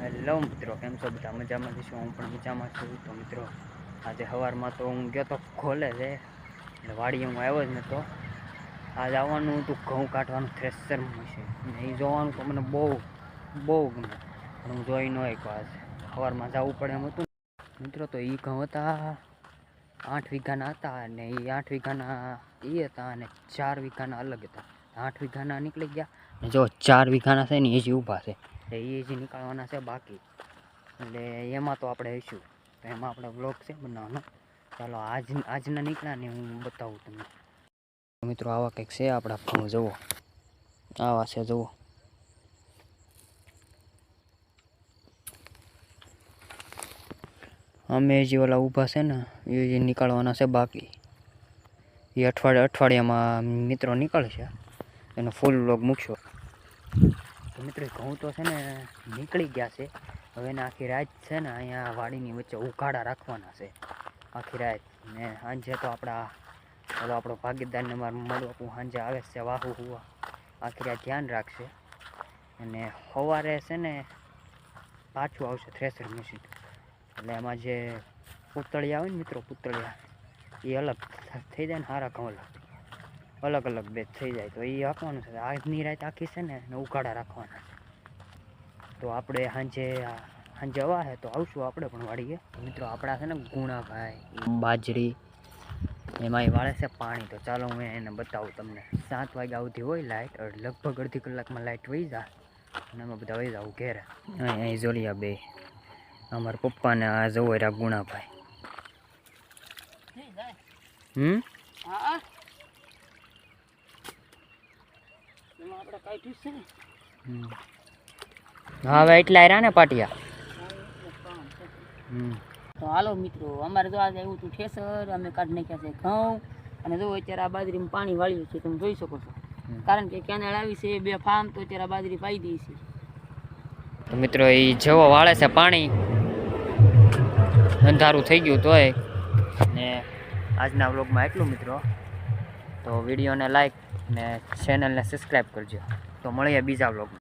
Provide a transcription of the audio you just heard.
Hello મિત્રો, કેમ છો બધા? મજામાં છું? હું પણ મજામાં છું. તો મિત્રો, આજે સવારમાં તો હું ગયો તો ખોલે છે એટલે વાડીએ હું આવ્યો જ નહોતો. આજ આવવાનું હતું ઘઉં કાઢવાનું થ્રેસર મશીન, ને એ જોવાનું તો મને બહુ ગમે, પણ હું જોઈ ન શક્યો. આજ સવારમાં જવું પડે એમ હતું મિત્રો. તો એ ઘઉં હતા 8 વીઘાના હતા, અને એ 8 વીઘાના એ હતા અને 4 વીઘાના અલગ હતા. 8 વીઘાના નીકળી ગયા, ને જો 4 વીઘાના છે ને એ જ ઊભા છે, એ જે નીકળવાના છે બાકી. એટલે એમાં તો આપણે હઈશું, તો એમાં આપણે વ્લોગ છે બનાવવાનો. ચાલો આજના નીકળ્યા ને હું બતાવું તમને. મિત્રો, આવા કંઈક છે આપણા ઘઉં, જુઓ આવા છે, જુઓ. અમે જે ઓલા ઊભા છે ને એ જે નીકળવાના છે બાકી. એ અઠવાડિયામાં મિત્રો નીકળશે, એનો ફૂલ વ્લોગ મૂકશો. તો મિત્રો, ઘઉં તો છે ને નીકળી ગયા છે. હવે એને આખી રાત છે ને અહીંયા વાડીની વચ્ચે ઉઘાડા રાખવાના છે આખી રાત. ને સાંજે તો આપણો ભાગીદારને મારે મળવા સાંજે આવે છે વાહુ હુવા, આખી રાત ધ્યાન રાખશે. અને સવારે છે ને પાછું આવશે થ્રેસર મશીન. એટલે એમાં જે પૂતળિયા હોય ને મિત્રો, પૂતળિયા એ અલગ થઈ જાય ને, સારા ઘઉં અલગ અલગ બે થઈ જાય. તો એ રાખવાનું છે આજની રાત આખી છે ને ઉઘાડા રાખવાના છે. તો આપણે સાંજે હવા તો આવશું આપણે પણ વાળીએ. મિત્રો, આપણા છે ને ગુણાભાઈ બાજરી એમાં એ વાળે છે પાણી. તો ચાલો હું એને બતાવું તમને. 7 વાગ્યા સુધી હોય લાઇટ, લગભગ અડધી કલાકમાં લાઇટ વહી જાય અને અમે બધા વહી જાવ ઘેરે. અહીં જોલિયા બે અમારા પપ્પાને આ જવો રહ્યા ગુણાભાઈ. હવે એટલા રહ્યા ને પાટિયા. તો હાલો મિત્રો, અમારે જો આજે આવ્યું હતું ઠેસર, અમે કાઢી નાખ્યા છે ઘઉં. અને જો અત્યારે આ બાજરીમાં પાણી વાળ્યું છે, તમે જોઈ શકો છો. કારણ કે કેનાલ આવી છે 2 ફાર્મ, તો અત્યારે આ બાજરી પાઈ દઈ છે. તો મિત્રો, એ જેવો વાળે છે પાણી, અંધારું થઈ ગયું તોય. ને આજના વ્લોગમાં એટલું મિત્રો. તો વિડીયોને લાઈક ને ચેનલને સબસ્ક્રાઈબ કરજો. તો મળીએ બીજા વ્લોગમાં.